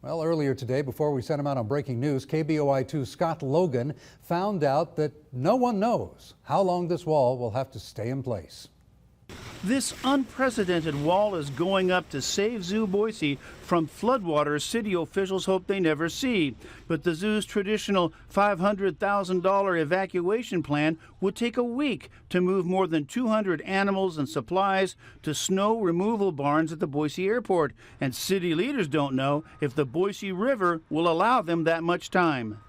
Well, earlier today, before we sent him out on breaking news, KBOI2's Scott Logan found out that no one knows how long this wall will have to stay in place. This unprecedented wall is going up to save Zoo Boise from floodwaters city officials hope they never see. But the zoo's traditional $500,000 evacuation plan would take a week to move more than 200 animals and supplies to snow removal barns at the Boise airport. And city leaders don't know if the Boise River will allow them that much time.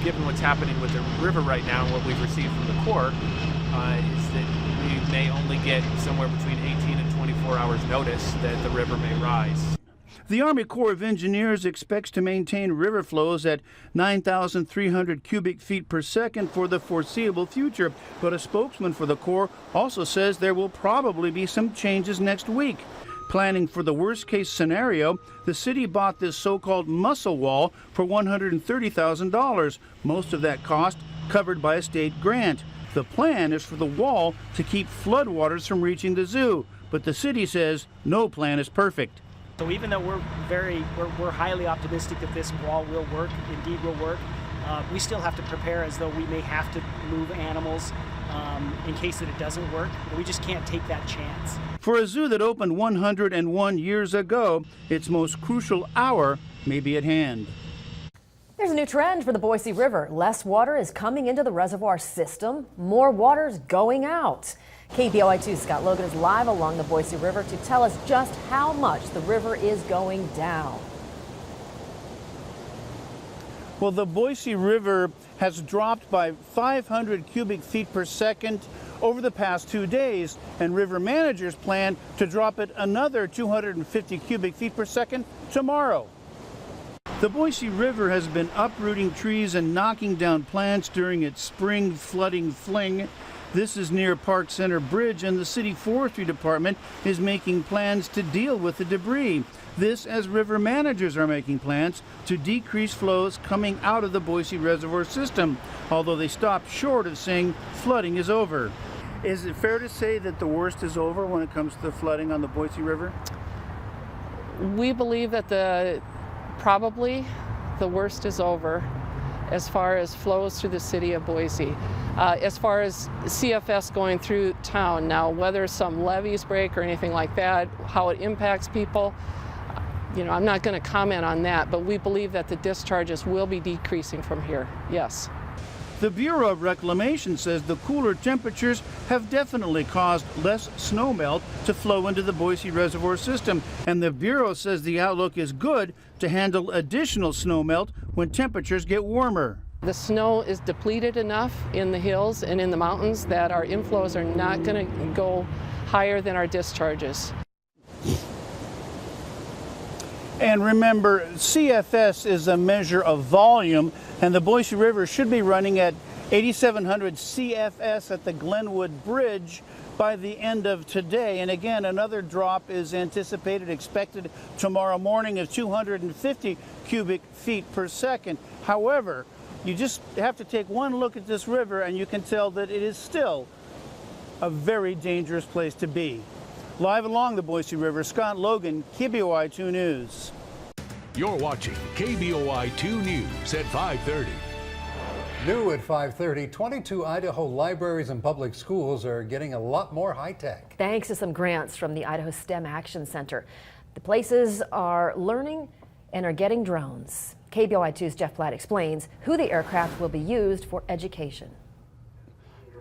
Given what's happening with the river right now and what we've received from the Corps, is that we may only get somewhere between 18 and 24 hours notice that the river may rise. The Army Corps of Engineers expects to maintain river flows at 9,300 cubic feet per second for the foreseeable future, but a spokesman for the Corps also says there will probably be some changes next week. Planning for the worst-case scenario, the city bought this so-called muscle wall for $130,000, most of that cost covered by a state grant. The plan is for the wall to keep floodwaters from reaching the zoo, but the city says no plan is perfect. So even though we're highly optimistic that this wall will work, indeed will work, we still have to prepare as though we may have to move animals in case that it doesn't work. We just can't take that chance. For a zoo that opened 101 years ago, its most crucial hour may be at hand. There's a new trend for the Boise River. Less water is coming into the reservoir system. More water's going out. KBOI2's Scott Logan is live along the Boise River to tell us just how much the river is going down. Well, the Boise River has dropped by 500 cubic feet per second over the past 2 days, and river managers plan to drop it another 250 cubic feet per second tomorrow. The Boise River has been uprooting trees and knocking down plants during its spring flooding fling. This is near Park Center Bridge, and the City Forestry Department is making plans to deal with the debris. This as river managers are making plans to decrease flows coming out of the Boise Reservoir system, although they stopped short of saying flooding is over. Is it fair to say that the worst is over when it comes to the flooding on the Boise River? We believe that probably the worst is over as far as flows through the city of Boise. As far as CFS going through town now, whether some levees break or anything like that, how it impacts people, I'm not going to comment on that, but we believe that the discharges will be decreasing from here, yes. The Bureau of Reclamation says the cooler temperatures have definitely caused less snowmelt to flow into the Boise Reservoir system, and the Bureau says the outlook is good to handle additional snowmelt when temperatures get warmer. The snow is depleted enough in the hills and in the mountains that our inflows are not going to go higher than our discharges. And remember, CFS is a measure of volume, and the Boise River should be running at 8,700 CFS at the Glenwood Bridge by the end of today. And again, another drop is expected tomorrow morning of 250 cubic feet per second. However, you just have to take one look at this river and you can tell that it is still a very dangerous place to be. Live along the Boise River, Scott Logan, KBOI2 News. You're watching KBOI2 News at 5:30. New at 5:30, 22 Idaho libraries and public schools are getting a lot more high-tech. Thanks to some grants from the Idaho STEM Action Center. The places are learning and are getting drones. KBOI2's Jeff Platt explains who the aircraft will be used for education.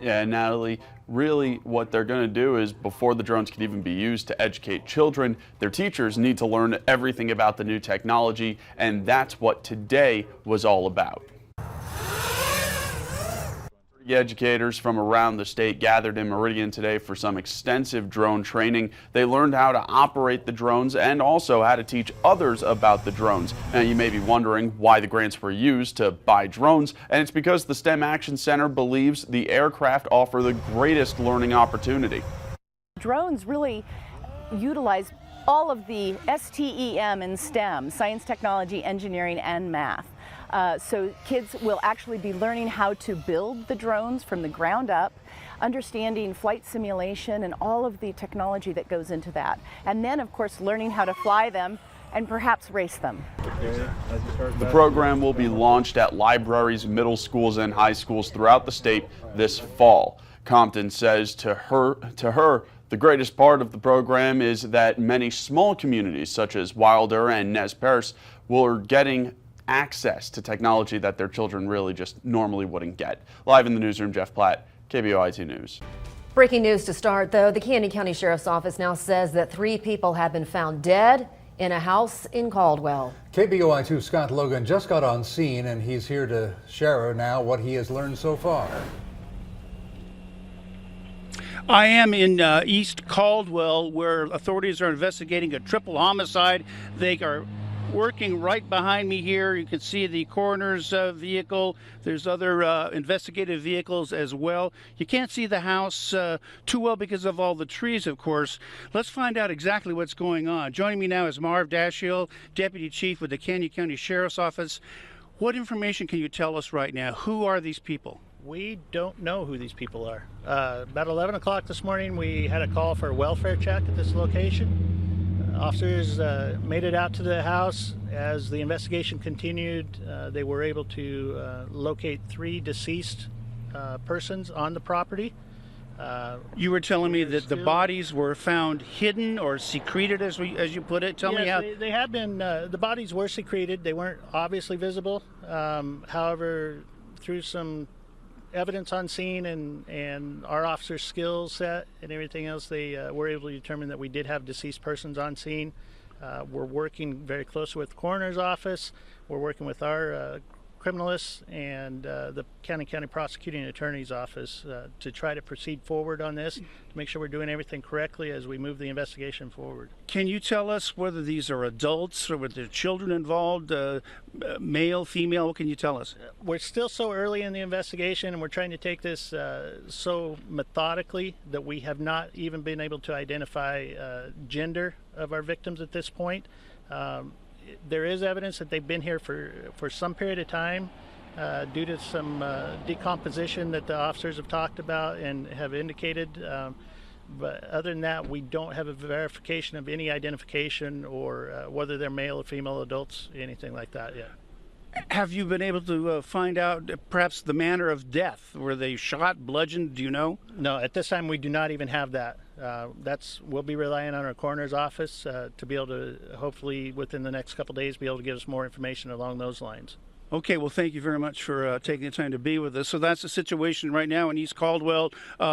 Yeah, Natalie, really what they're going to do is, before the drones can even be used to educate children, their teachers need to learn everything about the new technology, and that's what today was all about. Educators from around the state gathered in Meridian today for some extensive drone training. They learned how to operate the drones and also how to teach others about the drones. Now, you may be wondering why the grants were used to buy drones, and it's because the STEM Action Center believes the aircraft offer the greatest learning opportunity. Drones really utilize all of the STEM in STEM, science, technology, engineering, and math. So kids will actually be learning how to build the drones from the ground up, understanding flight simulation and all of the technology that goes into that. And then, of course, learning how to fly them and perhaps race them. The program will be launched at libraries, middle schools, and high schools throughout the state this fall. Compton says to her, the greatest part of the program is that many small communities such as Wilder and Nez Perce are getting access to technology that their children really just normally wouldn't get. Live in the newsroom, Jeff Platt, KBOI 2 News. Breaking news to start, though. The Canyon County Sheriff's Office now says that 3 people have been found dead in a house in Caldwell. KBOI 2 Scott Logan just got on scene, and he's here to share now what he has learned so far. I am in East Caldwell, where authorities are investigating a triple homicide. They are working right behind me here. You can see the coroner's vehicle. There's other investigative vehicles as well. You can't see the house too well because of all the trees, of course. Let's find out exactly what's going on. Joining me now is Marv Dashiell, Deputy Chief with the Canyon County Sheriff's Office. What information can you tell us right now? Who are these people? We don't know who these people are. About 11 o'clock this morning, we had a call for a welfare check at this location. Officers made it out to the house. As the investigation continued, they were able to locate 3 deceased persons on the property. You were telling me that the bodies were found hidden or secreted, as you put it. Tell me how. They had been. The bodies were secreted. They weren't obviously visible. However, through some evidence on scene and our officers' skill set and everything else, they were able to determine that we did have deceased persons on scene. We're working very closely with the coroner's office. We're working with our criminalists and the County Prosecuting Attorney's Office to try to proceed forward on this, to make sure we're doing everything correctly as we move the investigation forward. Can you tell us whether these are adults or were there children involved, male, female? What can you tell us? We're still so early in the investigation, and we're trying to take this so methodically that we have not even been able to identify gender of our victims at this point. There is evidence that they've been here for some period of time due to some decomposition that the officers have talked about and have indicated. But other than that, we don't have a verification of any identification or whether they're male or female adults, anything like that yet. Have you been able to find out perhaps the manner of death? Were they shot, bludgeoned? Do you know? No, at this time we do not even have that. We'll be relying on our coroner's office to be able to, hopefully within the next couple days, be able to give us more information along those lines. Okay, well, thank you very much for taking the time to be with us. So that's the situation right now in East Caldwell.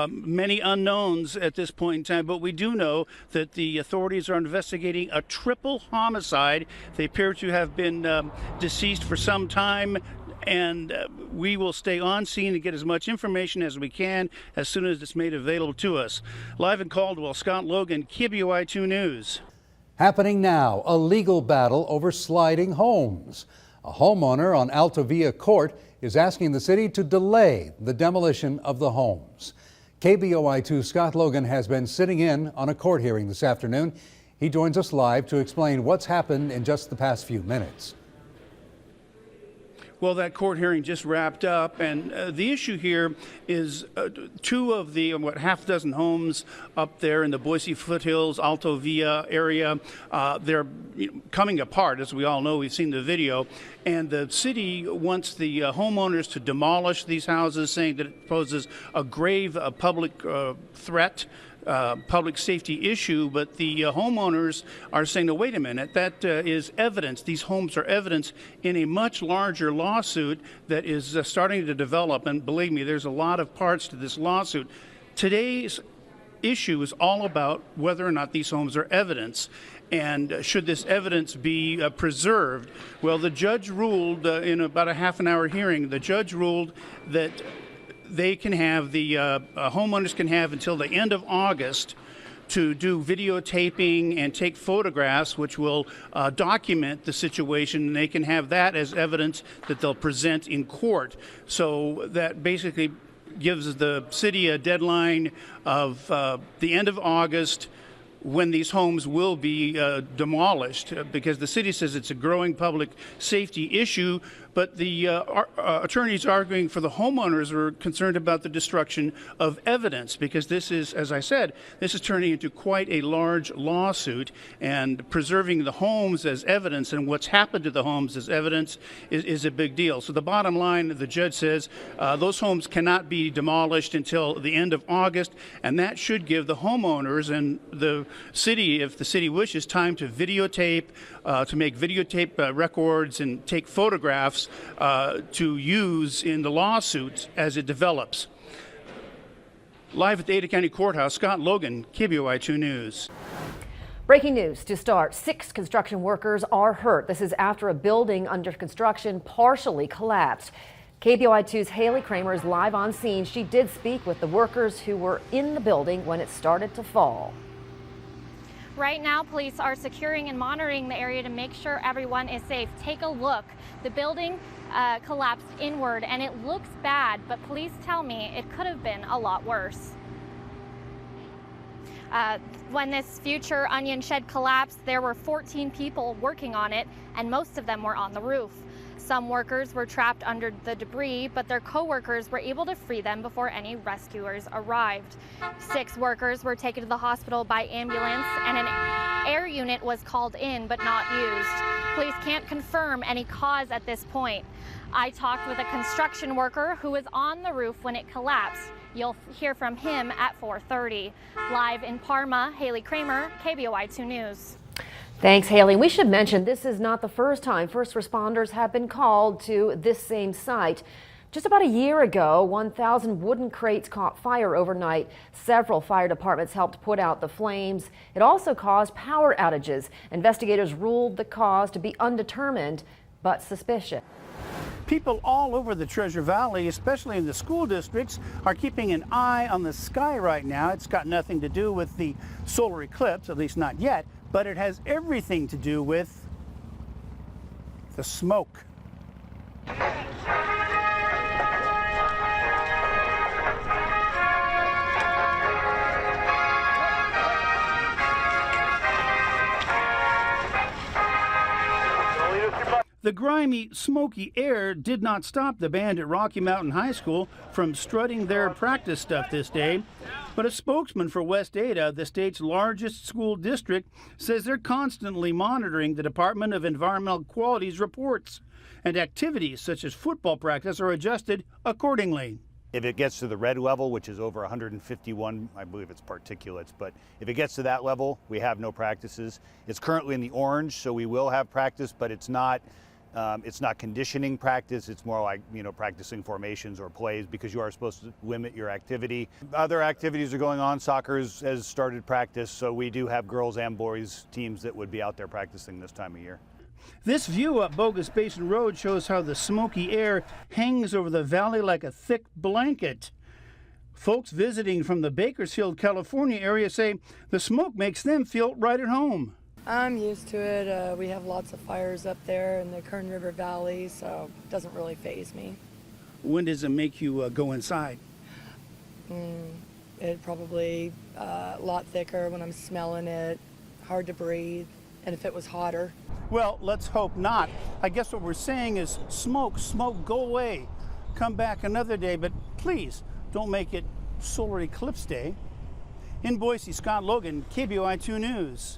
Many unknowns at this point in time, but we do know that the authorities are investigating a triple homicide. They appear to have been deceased for some time, and we will stay on scene and get as much information as we can as soon as it's made available to us. Live in Caldwell, Scott Logan, KBOI 2 News. Happening now, a legal battle over sliding homes. A homeowner on Altavia Court is asking the city to delay the demolition of the homes. KBOI 2 Scott Logan has been sitting in on a court hearing this afternoon. He joins us live to explain what's happened in just the past few minutes. Well, that court hearing just wrapped up, and the issue here is 2 of the half dozen homes up there in the Boise foothills, Altavia area. They're coming apart, as we all know. We've seen the video, and the city wants the homeowners to demolish these houses, saying that it poses a grave public threat. Public safety issue, but the homeowners are saying, no, wait a minute, that is evidence. These homes are evidence in a much larger lawsuit that is starting to develop, and believe me, there's a lot of parts to this lawsuit. Today's issue is all about whether or not these homes are evidence, and should this evidence be preserved. Well, the judge ruled in about a half-an-hour hearing, the judge ruled that they can have, the homeowners can have until the end of August to do videotaping and take photographs, which will document the situation, and they can have that as evidence that they'll present in court. So that basically gives the city a deadline of the end of August when these homes will be demolished, because the city says it's a growing public safety issue, But the attorneys arguing for the homeowners are concerned about the destruction of evidence, because this is, as I said, this is turning into quite a large lawsuit, and preserving the homes as evidence and what's happened to the homes as evidence is a big deal. So the bottom line, the judge says, those homes cannot be demolished until the end of August, and that should give the homeowners and the city, if the city wishes, time to videotape, to make videotape records and take photographs to use in the lawsuit as it develops. Live at the Ada County Courthouse, Scott Logan, KBOI 2 News. Breaking news to start. 6 construction workers are hurt. This is after a building under construction partially collapsed. KBOI 2's Haley Kramer is live on scene. She did speak with the workers who were in the building when it started to fall. Right now, police are securing and monitoring the area to make sure everyone is safe. Take a look. The building collapsed inward and it looks bad, but police tell me it could have been a lot worse. When this future onion shed collapsed, there were 14 people working on it, and most of them were on the roof. Some workers were trapped under the debris, but their co-workers were able to free them before any rescuers arrived. 6 workers were taken to the hospital by ambulance, and an air unit was called in but not used. Police can't confirm any cause at this point. I talked with a construction worker who was on the roof when it collapsed. You'll hear from him at 4:30. Live in Parma, Haley Kramer, KBOI 2 News. Thanks, Haley. We should mention this is not the first time first responders have been called to this same site. Just about a year ago, 1,000 wooden crates caught fire overnight. Several fire departments helped put out the flames. It also caused power outages. Investigators ruled the cause to be undetermined, but suspicious. People all over the Treasure Valley, especially in the school districts, are keeping an eye on the sky right now. It's got nothing to do with the solar eclipse, at least not yet, but it has everything to do with the smoke. The grimy, smoky air did not stop the band at Rocky Mountain High School from strutting their practice stuff this day. But a spokesman for West Ada, the state's largest school district, says they're constantly monitoring the Department of Environmental Quality's reports, and activities such as football practice are adjusted accordingly. If it gets to the red level, which is over 151, I believe it's particulates, but if it gets to that level, we have no practices. It's currently in the orange, so we will have practice, but it's not conditioning practice. It's more like, practicing formations or plays, because you are supposed to limit your activity. Other activities are going on. Soccer has started practice, so we do have girls and boys teams that would be out there practicing this time of year. This view up Bogus Basin Road shows how the smoky air hangs over the valley like a thick blanket. Folks visiting from the Bakersfield, California area say the smoke makes them feel right at home. I'm used to it. We have lots of fires up there in the Kern River Valley, so it doesn't really faze me. When does it make you go inside? It probably a lot thicker when I'm smelling it, hard to breathe, and if it was hotter. Well, let's hope not. I guess what we're saying is smoke, go away. Come back another day, but please don't make it solar eclipse day. In Boise, Scott Logan, KBOI 2 News.